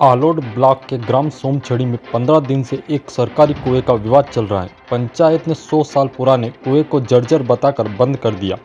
Alot block के ग्राम सोमछड़ी में 15 दिन से एक सरकारी कुएं का विवाद चल रहा है। पंचायत ने 100 साल पुराने कुएं को जर्जर बताकर बंद कर दिया।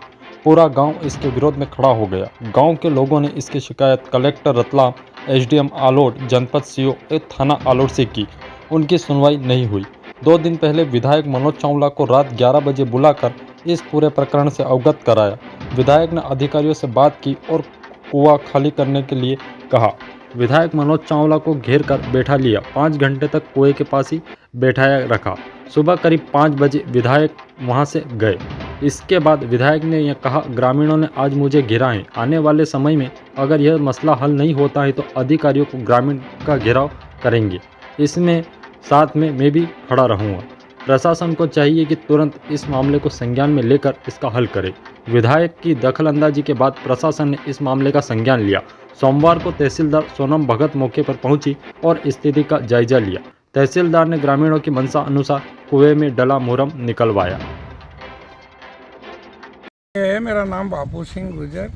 पूरा गांव इसके विरोध में खड़ा हो गया। गांव के लोगों ने इसकी शिकायत कलेक्टर रतलाम, एसडीएम आलोट, जनपद सीओ थाना आलोट से की। उनकी सुनवाई नहीं हुई। 2 दिन पहले विधायक मनोज चावला को रात 11 बजे बुलाकर इस पूरे प्रकरण से अवगत कराया। विधायक ने अधिकारियों से बात की और कुआं खाली करने के लिए कहा। विधायक मनोज चावला को घेर कर बैठा लिया। 5 घंटे तक कुएं के पास ही बैठाया रखा। सुबह करीब 5 बजे विधायक वहां से गए। इसके बाद विधायक ने यह कहा, ग्रामीणों ने आज मुझे घेरा है। आने वाले समय में अगर यह मसला हल नहीं होता है तो अधिकारियों को ग्रामीण का घेराव करेंगे। इसमें साथ में मैं भी खड़ा रहूंगा। प्रशासन को चाहिए कि तुरंत इस मामले को संज्ञान में लेकर इसका हल करे। विधायक की दखलंदाजी के बाद प्रशासन ने इस मामले का संज्ञान लिया। सोमवार को तहसीलदार सोनम भगत मौके पर पहुंची और स्थिति का जायजा लिया। तहसीलदार ने ग्रामीणों की मंशा अनुसार कुएं में डला मुरम निकलवाया। मेरा नाम बापू सिंह गुजर,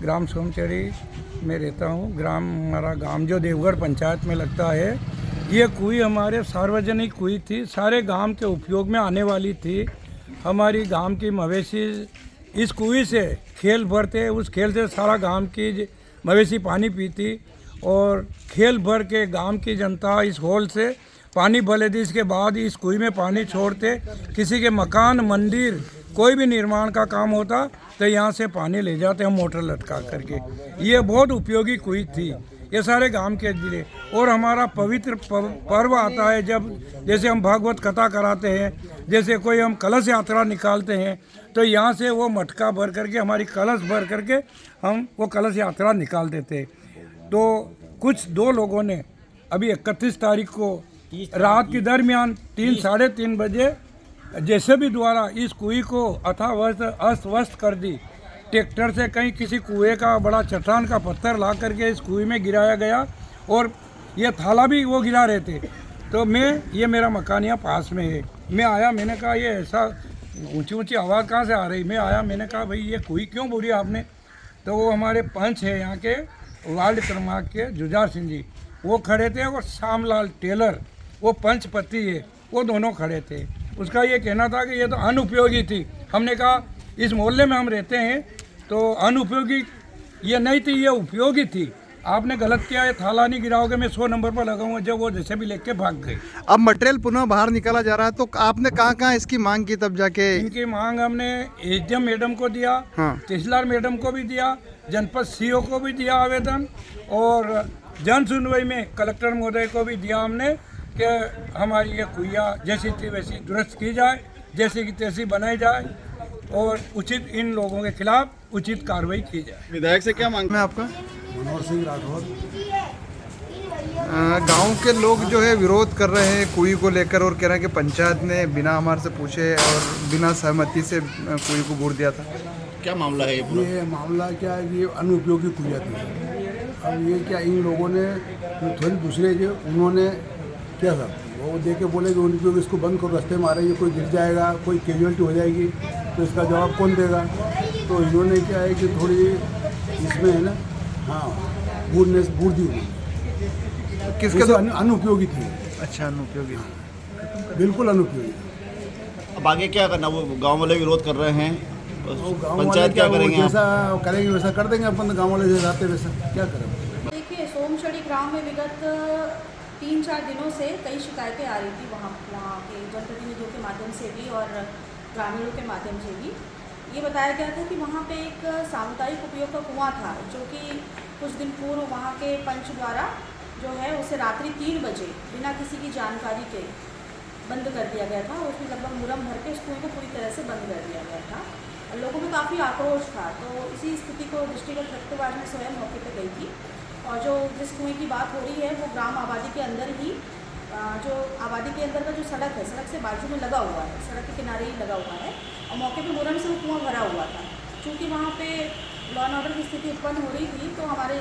ग्राम सोमचड़ी में रहता हूँ। हमारा गांव जो देवगढ़ पंचायत में लगता है। ये कुएं हमारे सार्वजनिक कुएं थी, सारे गांव के उपयोग में आने वाली थी। हमारी गांव की मवेशी इस कुएं से खेल भरते, उस खेल से सारा गांव की मवेशी पानी पीती और खेल भर के गांव की जनता इस होल से पानी भर लेती। इसके बाद इस कुएं में पानी छोड़ते। किसी के मकान, मंदिर, कोई भी निर्माण का काम होता तो यहाँ से पानी ले जाते हम मोटर लटका करके। ये बहुत उपयोगी कुएं थी ये सारे गांव के लिए। और हमारा पवित्र पर्व आता है जब, जैसे हम भागवत कथा कराते हैं, जैसे कोई हम कलश यात्रा निकालते हैं, तो यहाँ से वो मटका भर करके, हमारी कलश भर करके हम वो कलश यात्रा निकाल देते। तो कुछ 2 लोगों ने अभी 31 तारीख को रात के दरमियान 3 साढ़े 3 बजे जेसीबी द्वारा इस कुएं को अस्त व्यस्त कर दी। ट्रैक्टर से कहीं किसी कुएं का बड़ा चट्टान का पत्थर ला करके इस कुएं में गिराया गया और ये थाला भी वो गिरा रहे थे। तो ये मेरा मकान यहाँ पास में है। मैं आया, मैंने कहा ये ऐसा ऊंची ऊंची आवाज़ कहाँ से आ रही। मैं आया, मैंने कहा भाई ये कुएं क्यों बोली आपने। तो वो हमारे पंच है यहाँ के वार्ड क्रमांक के जुझार सिंह जी, वो खड़े थे और श्यामलाल टेलर, वो पंचपति है, वो दोनों खड़े थे। उसका ये कहना था कि ये तो अनुपयोगी थी। हमने कहा इस मोहल्ले में हम रहते हैं तो अनुपयोगी ये नहीं थी, ये उपयोगी थी। आपने गलत किया, ये थाला नहीं गिराओगे, मैं 100 नंबर पर लगाऊंगा। जब वो जैसे भी लेके भाग गए। अब मटेरियल पुनः बाहर निकाला जा रहा है, तो आपने कहाँ इसकी मांग की तब जाके? इनकी मांग हमने एसडीएम मैडम को दिया, तहसीलदार मैडम को भी दिया, जनपद सीओ को भी दिया आवेदन, और जन सुनवाई में कलेक्टर महोदय को भी दिया हमने कि हमारी ये कुइया जैसी थी वैसी दुरुस्त की जाए, जैसी की तैसी बनाई जाए और उचित इन लोगों के खिलाफ उचित कार्रवाई की जाए। विधायक से क्या मांग है आपका? मनोहर सिंह राठौर। गांव के लोग जो है विरोध कर रहे हैं कुएं को लेकर और कह रहे हैं कि पंचायत ने बिना हमारे से पूछे और बिना सहमति से कुएं को बूर दिया था। क्या मामला है ये मामला क्या है, ये अनुपयोगी कुएं थी। अब ये क्या इन लोगों ने थोड़ी दूसरे जो उन्होंने क्या था वो दे के बोले कि अनुपयोगी, इसको बंद करो, रास्ते में आ रही है, कोई गिर जाएगा, कोई कैजुअलिटी हो जाएगी, तो इसका जवाब कौन देगा। तो इन्होंने क्या है कि थोड़ी इसमें है ना, हाँ, बूढ़ दी हुई किसके अनुपयोगी थी। अच्छा, अनुपयोगी, बिल्कुल अनुपयोगी। अब आगे क्या करना, वो गांव वाले विरोध कर रहे हैं, पंचायत क्या करेंगे? जैसा करेंगे वैसा कर देंगे अपन, गाँव वाले जैसे आते वैसा क्या करें। देखिए, सोमछड़ी ग्राम में विगत 3-4 दिनों से कई शिकायतें आ रही थी वहाँ के जनप्रतिनिधियों के माध्यम से भी और ग्रामीणों के माध्यम से भी। ये बताया गया था कि वहाँ पे एक सामुदायिक उपयोग का कुआं था, जो कि कुछ दिन पूर्व वहाँ के पंच द्वारा जो है उसे रात्रि 3 बजे बिना किसी की जानकारी के बंद कर दिया गया था। उसमें लगभग मुरम भर के उस कुएं को पूरी तरह से बंद कर दिया गया था और लोगों में काफ़ी आक्रोश था। तो इसी स्थिति को दृष्टिगत रखते हुए आज मैं स्वयं मौके पर गई थी और जो जिस कुएं की बात हो रही है वो ग्राम आबादी के अंदर ही, जो आबादी के अंदर का जो सड़क है, सड़क से बाजू में लगा हुआ है, सड़क के किनारे ही लगा हुआ है और मौके पे मुरम से वो कुआं भरा हुआ था। चूँकि वहाँ पे लॉ एंड ऑर्डर की स्थिति उत्पन्न हो रही थी तो हमारे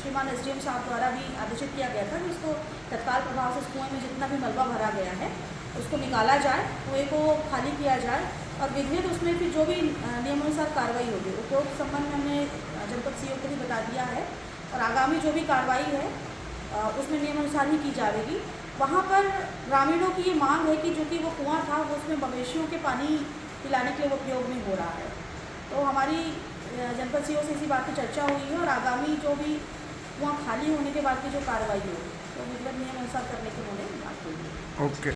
श्रीमान एसडीएम साहब द्वारा भी आदेशित किया गया था कि उसको तत्काल प्रभाव से इस कुएं में जितना भी मलबा भरा गया है उसको निकाला जाए, कुएं को खाली किया जाए और विधिवत उसमें फिर जो भी नियमानुसार कार्रवाई होगी उपरोक्त संबंध में हमने जनपद सीओ को भी बता दिया है और आगामी जो भी कार्रवाई है उसमें नियमानुसार ही की जाएगी। वहाँ पर ग्रामीणों की ये मांग है कि जो कि वो कुआं था वो उसमें मवेशियों के पानी पिलाने के लिए वो उपयोग नहीं हो रहा है। तो हमारी जनपद सीओ से इसी बात पर चर्चा हुई है और आगामी जो भी कुआं खाली होने के बाद की जो कार्रवाई होगी तो मतलब नियम अनुसार करने की उन्होंने बात की है। ओके।